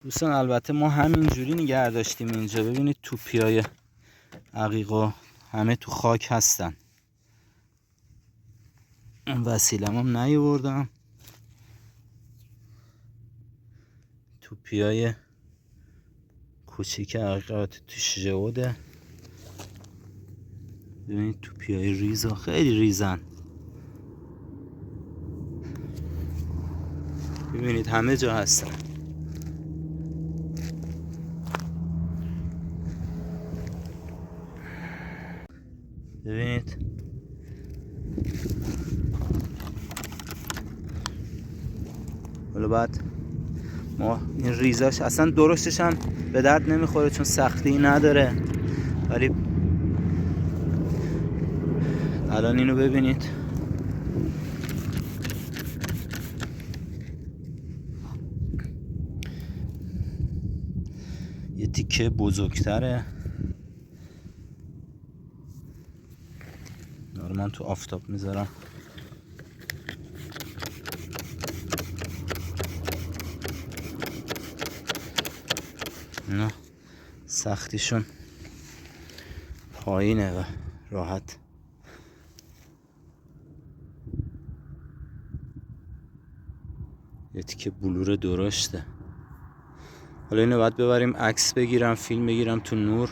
دوستان البته ما همینجوری نگه داشتیم اینجا. ببینید توپیای عقیقا همه تو خاک هستن. وسیله‌م هم نیاوردم. توپیای کوچیک عقیقات تو ژئوده. ببینید توپیای ریزا خیلی ریزن. ببینید همه جا هستن. ببینید حالا بعد ما این ریزاش اصلا درشتش هم به درد نمیخوره چون سختی نداره، ولی الان اینو ببینید یه تیکه بزرگتره. من تو آفتاب میذارم. نه سختیشون پایینه و راحت. یه تیکه بلور درشته. حالا اینو باید ببریم عکس بگیرم، فیلم بگیرم تو نور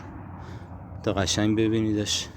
تا قشنگ ببینیدش.